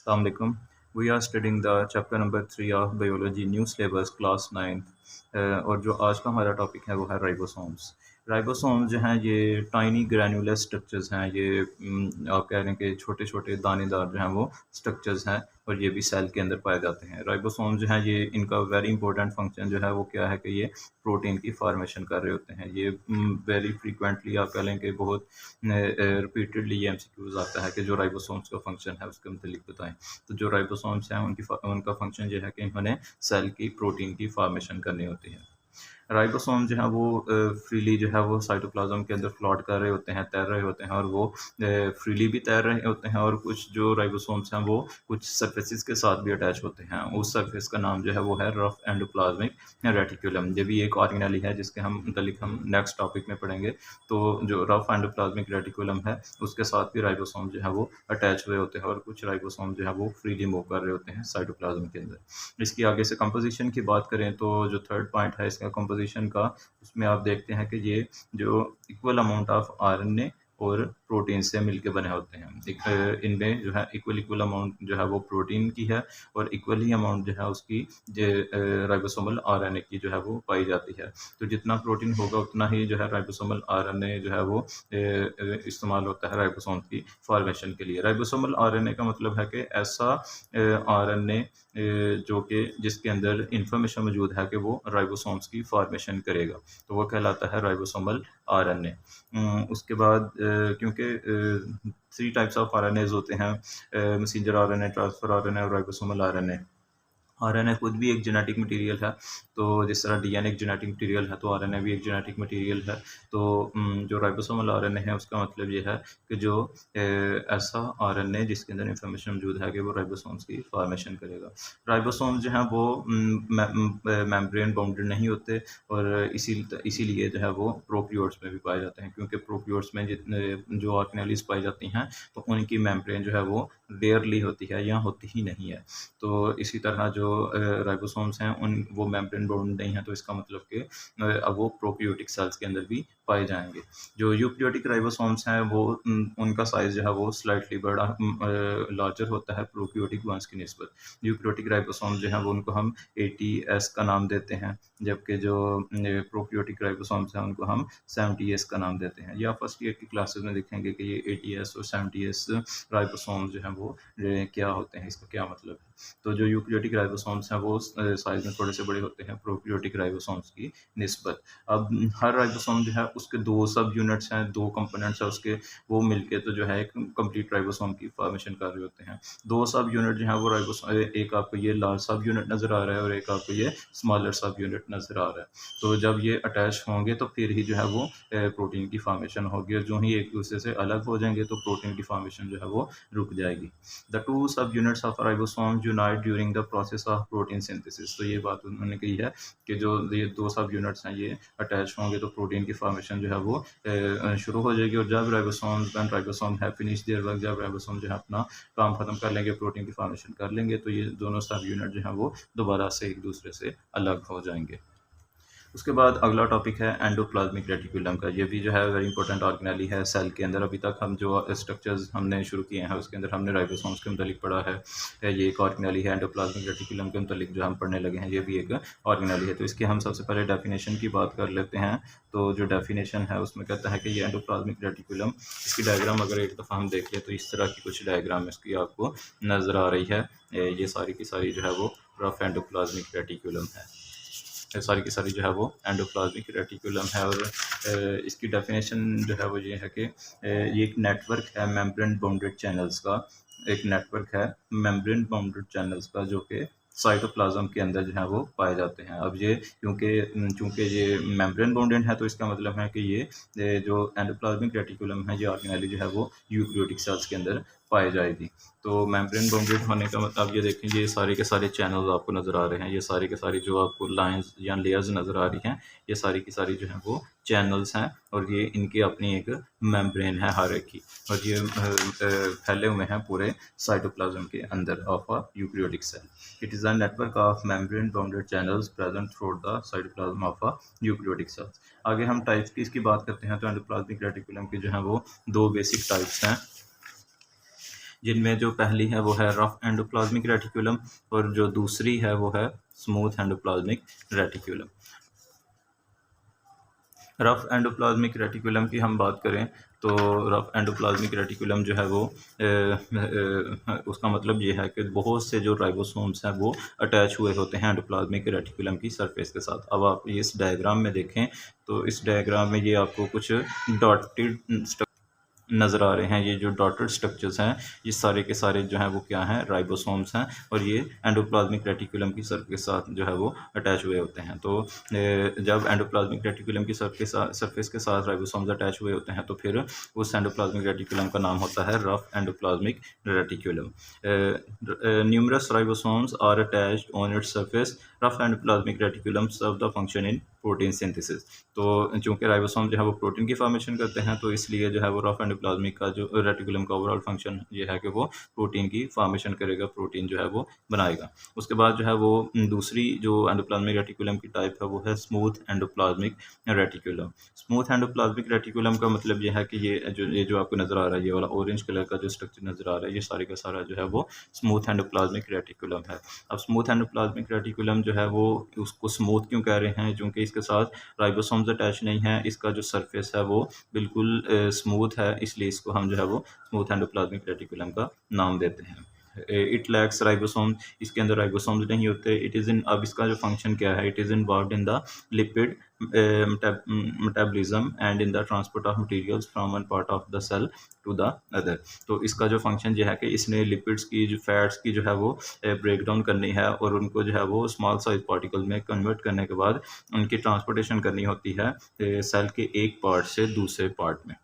Assalamu alaikum. We are studying the chapter number 3 of biology new syllabus class 9 और जो आज का हमारा टॉपिक है वो है राइबोसोम्स। राइबोसोम्स जो हैं ये टाइनी ग्रैनुलर स्ट्रक्चर्स हैं। ये आप कह रहे हैं कि छोटे छोटे दानेदार जो हैं वो स्ट्रक्चर्स हैं और ये भी सेल के अंदर पाए जाते हैं। राइबोसोम्स जो हैं ये इनका वेरी इंपॉर्टेंट फंक्शन जो है वो क्या है कि ये प्रोटीन की फार्मेशन कर रहे होते हैं। ये वेरी फ्रीक्वेंटली आप कह लें कि बहुत रिपीटेडली ये एमसीक्यूज आता है कि जो राइबोसोम्स का फंक्शन है उसके मतलब बताएं। तो जो राइबोसोम्स हैं उनका फंक्शन ये है कि इन्होंने सेल की प्रोटीन की फार्मेशन करनी होती है। राइबोसोम जो है वो फ्रीली जो है वो साइटोप्लाज्म के अंदर फ्लॉट कर रहे होते हैं, तैर रहे होते हैं और वो फ्रीली भी तैर रहे होते हैं और कुछ जो राइबोसोम्स हैं वो कुछ सरफेसेस के साथ भी अटैच होते हैं। उस सरफेस का नाम जो है वो है रफ एंडोप्लाज्मिक रेटिकुलम। ये भी एक ऑर्गेनेली है जिसके हम नेक्स्ट टॉपिक में पढ़ेंगे। तो जो रफ एंडोप्लाज्मिक रेटिकुलम है उसके साथ भी राइबोसोम जो है वो अटैच हुए होते हैं और कुछ राइबोसोम जो है वो फ्रीली मूव कर रहे होते हैं साइटोप्लाज्म के अंदर। इसकी आगे से कंपोजिशन की बात करें तो जो थर्ड पॉइंट है इसका कंपोजिशन का, उसमें आप देखते हैं कि ये जो इक्वल अमाउंट ऑफ आरएनए और प्रोटीन से मिलके बने होते हैं। इनमें जो है इक्वल अमाउंट जो है वो प्रोटीन की है और इक्वल ही अमाउंट जो है उसकी जो राइबोसोमल आरएनए की जो है वो पाई जाती है। तो जितना प्रोटीन होगा उतना ही जो है राइबोसोमल आरएनए जो है वो इस्तेमाल होता है राइबोसोम की फॉर्मेशन के लिए। राइबोसोमल आरएनए का मतलब है कि ऐसा आरएनए जो कि जिसके अंदर इंफॉर्मेशन मौजूद है कि वो राइबोसोम्स की फॉर्मेशन करेगा, तो वो कहलाता है राइबोसोमल आरएनए। उसके बाद क्योंकि थ्री टाइप्स ऑफ आरएनएज होते हैं, मैसेंजर आरएनए, ट्रांसफर आरएनए और राइबोसोमल आरएनए। आरएनए खुद भी एक जेनेटिक मटेरियल है। तो जिस तरह डीएनए एक जेनेटिक मटेरियल है तो आरएनए भी एक जेनेटिक मटेरियल है। तो जो राइबोसोमल आरएनए है उसका मतलब ये है कि जो ऐसा आरएनए जिसके अंदर इंफॉर्मेशन मौजूद है कि वो राइबोसोम्स की फॉर्मेशन करेगा। राइबोसोम्स जो हैं वो मेम्ब्रेन बाउंडेड नहीं होते और इसीलिए जो है वो प्रोकैरियोट्स में भी पाए जाते हैं, क्योंकि प्रोकैरियोट्स में जितने जो ऑर्गेनेल्स पाई जाती हैं तो उनकी मेम्ब्रेन जो है वो रेयरली होती है या होती ही नहीं है। तो इसी तरह जो राइबोसोम्स हैं उन वो मेम्ब्रेन बाउंड नहीं है, तो इसका मतलब कि अब वो प्रोकैरियोटिक सेल्स के अंदर भी पाए जाएंगे। जो यूकैरियोटिक राइबोसोम्स हैं वो उनका साइज जो है वो स्लाइटली बड़ा लार्जर होता है प्रोकैरियोटिक वंस की निस्बत। यूकैरियोटिक राइबोसोम्स जो हैं वो उनको हम ATS का नाम देते हैं, जबकि जो प्रोकैरियोटिक राइबोसोम्स हैं उनको हम 70S का नाम देते हैं। या फर्स्ट ईयर की क्लासेस में देखेंगे कि ये ATS और 70S राइबोसोम्स जो हैं वो क्या होते हैं, इसका क्या मतलब है। तो जो यूकैरियोटिक राइबोसोम्स हैं वो साइज में थोड़े से बड़े होते हैं प्रोकैरियोटिक राइबोसोम्स की निस्बत। अब हर राइबोसोम जो है उसके दो सब यूनिट्स हैं, दो कंपोनेंट्स हैं उसके, वो मिलके तो जो है एक कंप्लीट राइबोसोम की फॉर्मेशन कर रहे होते हैं। दो सब यूनिट जो है वो राइबोसोम, एक आपको ये लार्ज सब यूनिट नज़र आ रहा है और एक आपको ये स्मॉलर सब यूनिट नज़र आ रहा है। तो जब ये अटैच होंगे तो फिर ही जो है वो प्रोटीन की फॉर्मेशन होगी और जो ही एक दूसरे से अलग हो जाएंगे तो प्रोटीन की फॉर्मेशन जो है वो रुक जाएगी। द टू सब units of ribosome unite during the process of protein synthesis. तो ये बात उन्होंने कही है कि जो ये दो सब यूनिट्स हैं ये अटैच होंगे तो प्रोटीन की फॉर्मेशन जो है वो शुरू हो जाएगी। और जब राइबोसोम है फिनिश देयर वर्क, जब राइबोसोम जो है अपना काम खत्म कर लेंगे, प्रोटीन की फॉर्मेशन कर लेंगे, तो ये दोनों सब यूनिट जो है वो दोबारा से एक दूसरे से अलग हो जाएंगे। उसके बाद अगला टॉपिक है एंडोप्लाज्मिक रेटिकुलम का। ये भी जो है वेरी इंपॉर्टेंट ऑर्गेनेली है सेल के अंदर। अभी तक हम जो स्ट्रक्चर्स हमने शुरू किए हैं उसके अंदर हमने राइबोसोम्स के मतलब पढ़ा है, ये एक ऑर्गेनेली है। एंडोप्लाज्मिक रेटिकुलम के मतलब जो हम पढ़ने लगे हैं ये भी एक ऑर्गेनेली है। तो इसकी हम सबसे पहले डेफिनेशन की बात कर लेते हैं। तो जो डेफिनेशन है उसमें कहता है कि ये एंडोप्लाज्मिक रेटिकुलम, इसकी डायग्राम अगर एक दफ़ा हम देख लें तो इस तरह की कुछ डायग्राम इसकी आपको नज़र आ रही है। ये सारी की सारी जो है वो रफ एंडोप्लाज्मिक रेटिकुलम है। सारी की सारी जो है वो एंडोप्लाज्मिक रेटिकुलम है। और इसकी डेफिनेशन जो है वो ये है कि ये एक नेटवर्क है मेम्ब्रेन बाउंडेड चैनल्स का, एक नेटवर्क है मेम्ब्रेन बाउंडेड चैनल्स का जो कि साइटोप्लाज्म के अंदर जो है वो पाए जाते हैं। अब ये चूँकि ये मेम्ब्रेन बाउंडेड है तो इसका मतलब है कि ये जो एंडोप्लाज्मिक रेटिकुलम है ये ऑर्गेनेली जो है वो यूकैरियोटिक सेल्स के अंदर पाई जाएगी। तो मेम्ब्रेन बाउंडेड होने का मतलब ये देखें, ये सारे के सारे चैनल्स आपको नज़र आ रहे हैं, ये सारी के सारी जो आपको लाइंस या लेयर्स नज़र आ रही हैं, ये सारी की सारी जो है वो चैनल्स हैं और ये इनकी अपनी एक मेम्ब्रेन है हर एक की, और ये फैले हुए हैं पूरे साइटोप्लाज्म के अंदर of a eukaryotic cell. It is a network of membrane bounded channels present through the cytoplasm of a eukaryotic cells. आगे हम टाइप्स की इसकी बात करते हैं। तो एंडोप्लाज्मिक रेटिकुलम की जो है वो दो बेसिक टाइप्स हैं। जिनमें जो पहली है वो है रफ एंडोप्लाज्मिक रेटिकुलम और जो दूसरी है वो है smooth endoplasmic reticulum. Rough endoplasmic reticulum की हम बात करें तो रफ एंडोप्लाज्मिक रेटिकुलम जो है वो उसका मतलब ये है कि बहुत से जो राइबोसोम्स हैं वो अटैच हुए होते हैं एंडोप्लाज्मिक रेटिकुलम की सरफेस के साथ। अब आप इस डायग्राम में देखें तो इस डायग्राम में ये आपको कुछ डॉटेड नज़र आ रहे हैं। ये जो डॉटेड स्ट्रक्चर्स हैं ये सारे के सारे जो हैं वो क्या हैं, राइबोसोम्स हैं और ये एंडोप्लाज्मिक रेटिकुलम की सर्फ के साथ जो है वो अटैच हुए होते हैं। तो जब एंडोप्लाज्मिक रेटिकुलम की सरफेस के साथ राइबोसोम्स अटैच हुए होते हैं तो फिर उस एंडोप्लाज्मिक रेटिकुलम का नाम होता है rough endoplasmic reticulum. Numerous ribosomes are attached on its surface. Rough endoplasmic reticulum serve the function in protein synthesis. तो चूंकि राइबोसोम जो है वो प्रोटीन की फॉर्मेशन करते हैं तो इसलिए जो है वो रफ एंडोप्लाज्मिक का जो रेटिकुलम का ओवरऑल फंक्शन ये है कि वो प्रोटीन की फॉर्मेशन करेगा, प्रोटीन जो है वो बनाएगा। उसके बाद जो है वो दूसरी जो एंडोप्लाज्मिक रेटिकुलम की टाइप है वो है smooth endoplasmic reticulum. Smooth endoplasmic reticulum का मतलब ये है कि ये जो आपको नज़र आ रहा है, ये वाला ऑरेंज कलर का जो स्ट्रक्चर नज़र आ रहा है, ये सारे का सारा जो है वो स्मूथ एंडोप्लाज्मिक रेटिकुलम है। अब स्मूथ एंडोप्लाज्मिक रेटिकुलम जो है वो उसको स्मूथ क्यों कह रहे हैं, क्योंकि इसके साथ राइबोसोम्स अटैच नहीं है, इसका जो सरफेस है वो बिल्कुल स्मूथ है, इसलिए इसको हम जो है वो स्मूथ एंडोप्लाज्मिक रेटिकुलम का नाम देते हैं। इट लैक्स राइबोसोम, इसके अंदर राइबोसोम्स नहीं होते। इट इज़ इन, अब इसका जो फंक्शन क्या है, it is involved in the lipid metabolism and in the transport of materials from one part of the cell to the other। तो इसका जो फंक्शन जो है कि इसने लिपिड्स की जो फैट्स की जो है वो ब्रेक डाउन करनी है और उनको जो है वो स्मॉल साइज पार्टिकल में कन्वर्ट करने के बाद उनकी ट्रांसपोर्टेशन करनी होती है सेल के एक पार्ट से दूसरे पार्ट में।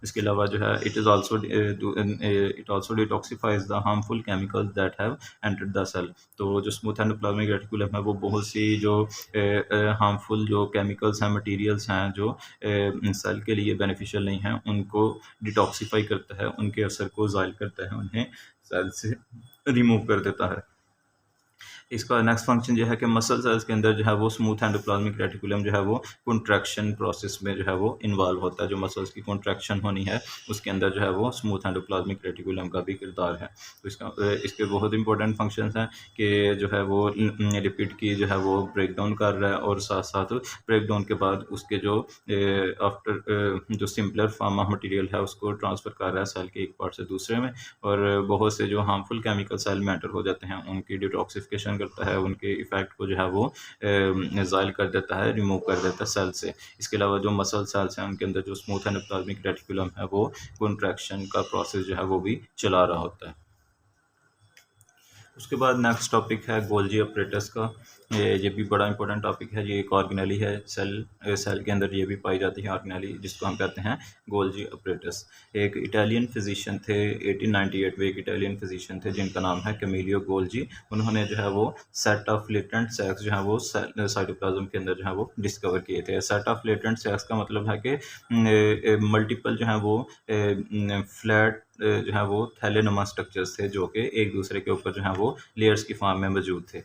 इसके अलावा जो है it also detoxifies the harmful chemicals that have entered the cell. तो जो स्मूथ एंडोप्लाज्मिक रेटिकुलम है वो बहुत सी जो हार्मफुल जो केमिकल्स हैं, मटेरियल्स हैं जो सेल के लिए बेनिफिशियल नहीं हैं, उनको डिटॉक्सिफाई करता है, उनके असर को ज़ाइल करता है, उन्हें सेल से रिमूव कर देता है। इसका नेक्स्ट फंक्शन जो है कि मसल सेल्स के अंदर जो है वो स्मूथ एंडोप्लाज्मिक रेटिकुलम जो है वो कंट्रैक्शन प्रोसेस में जो है वो इन्वॉल्व होता है। जो मसल्स की कंट्रैक्शन होनी है उसके अंदर जो है वो स्मूथ एंडोप्लाज्मिक रेटिकुलम का भी किरदार है। तो इसके बहुत इंपॉर्टेंट फंक्शंस हैं कि जो है वो लिपिड की जो है वो ब्रेक डाउन कर रहा है और साथ साथ ब्रेक डाउन के बाद उसके जो आफ्टर जो सिंपलर फॉर्म ऑफ मटेरियल है उसको ट्रांसफ़र कर रहा है सेल के एक पार्ट से दूसरे में, और बहुत से जो हार्मफुल केमिकल सेल में एंटर हो जाते हैं उनकी डिटॉक्सिफिकेशन करता है, उनके इफ़ेक्ट को जो है वो ज़ाइल कर देता है, रिमूव कर देता है सेल से। इसके अलावा जो मसल सेल्स हैं उनके अंदर जो स्मूथ एंडोप्लाज्मिक रेटिकुलम है वो कंट्रैक्शन का प्रोसेस जो है वो भी चला रहा होता है। उसके बाद नेक्स्ट टॉपिक है गोल्जी अपरेटस का। ये भी बड़ा इंपॉर्टेंट टॉपिक है। ये एक ऑर्गेनेली है, सेल के अंदर ये भी पाई जाती है ऑर्गेनेली, जिसको हम कहते हैं गोल्जी अपरेटस। एक इटालियन फिजिशियन थे 1898 में, एक इटालियन फिजिशियन थे जिनका नाम है कैमिलियो गोल्जी। उन्होंने जो है वो सेट ऑफ लेटेंट सेल्स जो है वो साइटोप्लाज्म के अंदर जो है वो डिस्कवर किए थे। सेट ऑफ लेटेंट सेल्स का मतलब है कि मल्टीपल जो है वो फ्लैट जो है वो थैलेनुमा स्ट्रक्चर्स थे जो कि एक दूसरे के ऊपर जो है वो लेयर्स की फॉर्म में मौजूद थे।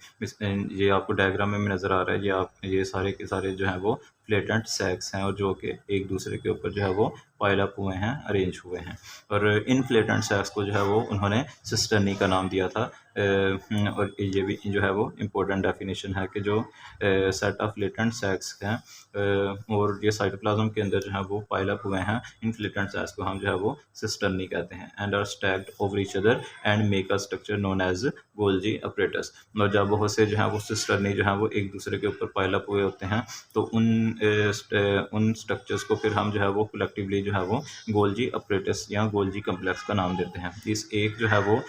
ये आपको डायग्राम में नज़र आ रहा है, ये सारे के सारे जो है वो फ्लेटेंट सैक्स हैं और जो कि एक दूसरे के ऊपर जो है वो पाइल अप हुए हैं, अरेंज हुए हैं। और इन फ्लेटेंट सैक्स को जो है वो उन्होंने सिस्टर्नी का नाम दिया था। और ये भी जो है वो इम्पोर्टेंट डेफिनेशन है कि जो सेट ऑफ फ्लेटेंट सैक्स हैं और ये साइटोप्लाज्म के अंदर जो है वो पाइल अप हुए हैं, इन फ्लेटेंट सैक्स को हम जो है वो सिस्टर्नी कहते हैं। And are stacked over each other and make a structure known as Golgi apparatus. और जब बहुत से जो है वो सिस्टर्नी जो है वो एक दूसरे के ऊपर पाइल अप हुए होते हैं तो उन स्ट्रक्चर्स को फिर हम जो है वो कलेक्टिवली जो है वो गोल्जी अपरेटस या गोल्जी कम्प्लेक्स का नाम देते हैं। इस एक जो है वो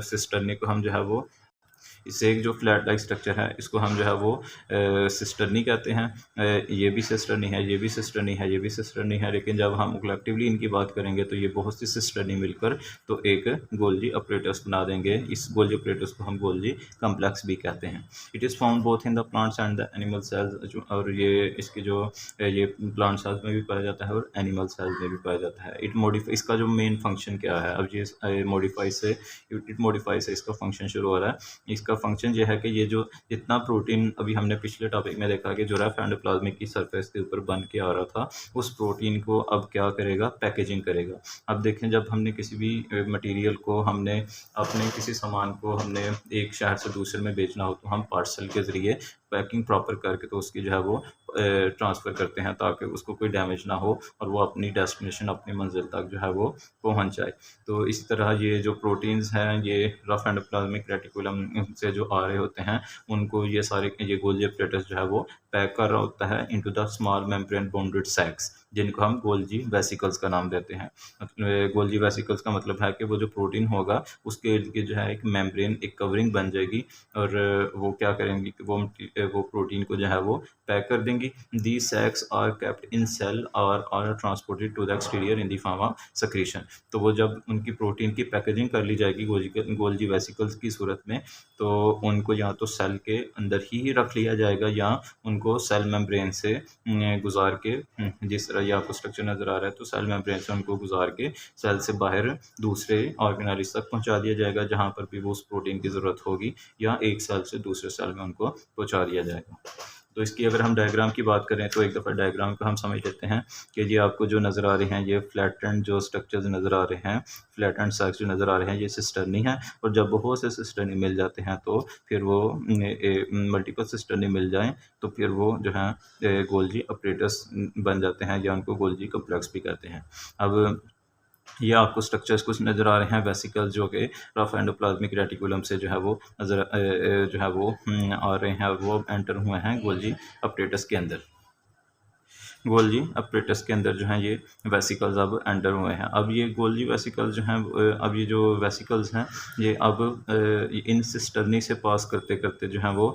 सिस्टर्नी को हम जो है वो, इससे एक जो फ्लैट लाइक स्ट्रक्चर है इसको हम जो है वो सिस्टर्नी कहते हैं। ये भी सिस्टर्नी है, ये भी सिस्टर्नी है, ये भी सिस्टर्नी है, लेकिन जब हम कलेक्टिवली इनकी बात करेंगे तो ये बहुत सी सिस्टर्नी मिलकर तो एक गोल्जी अपरेटस बना देंगे। इस गोल्जी अपरेटस को हम गोल्जी कम्प्लेक्स भी कहते हैं। It is found both in the plants and the animal cells. और ये इसकी जो ये प्लांट सेल्स में भी पाया जाता है और एनिमल सेल्स में भी पाया जाता है। इसका जो मेन फंक्शन क्या है, अब ये मॉडिफाई से इसका फंक्शन शुरू हो रहा है। इसका फंक्शन ये है कि ये जो जितना प्रोटीन अभी हमने पिछले टॉपिक में देखा कि जो रफ एंडोप्लाज्मिक की सरफेस के ऊपर बन के आ रहा था, उस प्रोटीन को अब क्या करेगा, पैकेजिंग करेगा। अब देखें, जब हमने किसी भी मटेरियल को, हमने अपने किसी सामान को हमने एक शहर से दूसरे में बेचना हो तो हम पार्सल के ज़रिए पैकिंग प्रॉपर करके तो उसकी जो है वो ट्रांसफ़र करते हैं, ताकि उसको कोई डैमेज ना हो और वो अपनी डेस्टिनेशन, अपनी मंजिल तक जो है वो पहुंच जाए। तो इस तरह ये जो प्रोटीन्स हैं, ये रफ एंडोप्लाज्मिक रेटिकुलम से जो आ रहे होते हैं, उनको ये सारे ये गोल्जी apparatus जो है वो पैक कर रहा होता है into the small membrane bounded sacs, जिनको हम गोल्जी वेसिकल्स का नाम देते हैं। गोल्जी वेसिकल्स का मतलब है कि वो जो प्रोटीन होगा उसके इर्द गिर्द जो है एक मेम्ब्रेन, एक कवरिंग बन जाएगी, और वो क्या करेंगी कि वो प्रोटीन को जो है वो पैक कर देंगी। The sacs are kept in cell और are transported to the exterior in the form of secretion। तो वो जब उनकी प्रोटीन की पैकेजिंग कर ली जाएगी गोल्जी वेसिकल्स की सूरत में, तो उनको या तो सेल के अंदर ही रख लिया जाएगा या उनको सेल मेम्ब्रेन से गुजार के, जिस तरह ये आपको स्ट्रक्चर नज़र आ रहा है, तो सेल मेम्ब्रेन से उनको गुजार के सेल से बाहर दूसरे ऑर्गेनाइज तक पहुंचा दिया जाएगा, जहां पर भी वो उस प्रोटीन की ज़रूरत होगी, या एक सेल से दूसरे सेल में उनको पहुंचा दिया जाएगा। तो इसकी अगर हम डायग्राम की बात करें तो एक दफ़ा डायग्राम को हम समझ लेते हैं कि ये आपको जो नज़र आ रहे हैं, ये फ्लैटेंड जो स्ट्रक्चर्स नज़र आ रहे हैं, फ्लैटेंड साइड्स जो नज़र आ रहे हैं, ये सिस्टर्नी है। और जब बहुत से सिस्टर्नी मिल जाते हैं तो फिर वो मल्टीपल सिस्टर्नी मिल जाएं तो फिर वो जो है गोल्जी अपरेटस बन जाते हैं, या उनको गोल्जी कम्प्लेक्स भी कहते हैं। अब ये आपको स्ट्रक्चर्स कुछ नज़र आ रहे हैं, वेसिकल्स जो कि रफ एंडोप्लाज्मिक रेटिकुलम से जो है वो नज़र जो है वो आ रहे हैं, और वो एंटर हुए हैं गोल्जी अपरेटस के अंदर। गोल्जी अपरेटस के अंदर जो हैं ये वेसिकल्स अब एंटर हुए हैं। अब ये गोल्जी वेसिकल्स जो हैं, अब ये जो वेसिकल्स हैं, ये अब इन सिस्टर्नी से पास करते करते जो हैं वो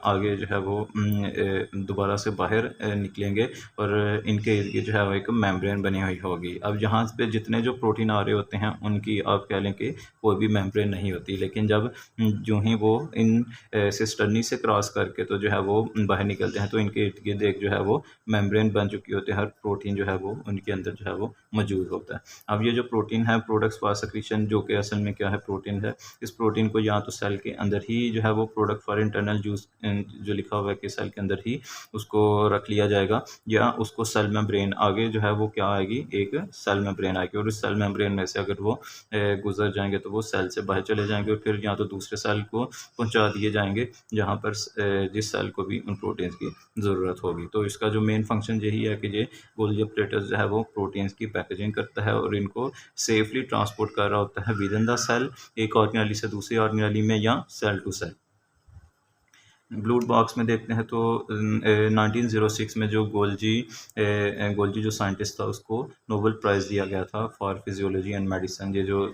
आगे जो है वो दोबारा से बाहर निकलेंगे, और इनके इर्द गिर्द जो है वो एक मेम्ब्रेन बनी हुई होगी। अब यहाँ पे जितने जो प्रोटीन आ रहे होते हैं उनकी आप कह लें कि कोई भी मेम्ब्रेन नहीं होती, लेकिन जब जो ही वो इन सिस्टर्नी से क्रॉस करके तो जो है वो बाहर निकलते हैं, तो इनके इर्द गिर्द एक जो है वो मेम्ब्रेन बन चुकी होती है, हर प्रोटीन जो है वो उनके अंदर जो है वो मौजूद होता है। अब ये जो प्रोटीन है, प्रोडक्ट्स फॉर सेक्रीशन, जो कि असल में क्या है, प्रोटीन है। इस प्रोटीन को या तो सेल के अंदर ही जो है वो प्रोडक्ट फॉर इंटरनल यूज जो लिखा हुआ है कि सेल के अंदर ही उसको रख लिया जाएगा, या उसको सेल मेम्ब्रेन आगे जो है वो क्या आएगी, एक सेल मेम्ब्रेन आएगी, और उस सेल मेम्ब्रेन में से अगर वो गुजर जाएंगे तो वो सेल से बाहर चले जाएंगे, और फिर या तो दूसरे सेल को पहुंचा दिए जाएंगे जहाँ पर जिस सेल को भी उन प्रोटीन्स की ज़रूरत होगी। तो इसका जो मेन फंक्शन यही है कि ये गोल्जी अपरेटस जो है वो प्रोटीन्स की पैकेजिंग करता है और इनको सेफली ट्रांसपोर्ट कर रहा होता है विद इन द सेल, एक ऑर्गेनेली से दूसरी ऑर्गेनेली में, या cell to cell. Blue box में देखते हैं तो 1906 में जो गोल्जी जो साइंटिस्ट था, उसको नोबेल प्राइज़ दिया गया था फॉर फिजियोलॉजी एंड मेडिसिन। ये जो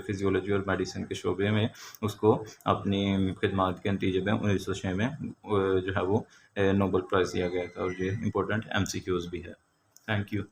फिजियोलॉजी और मेडिसिन के शोबे में उसको अपनी खिदमात के नतीजे में 1906 में जो है वो नोबेल प्राइज़ दिया गया था, और ये इम्पोर्टेंट MCQs भी है। Thank you.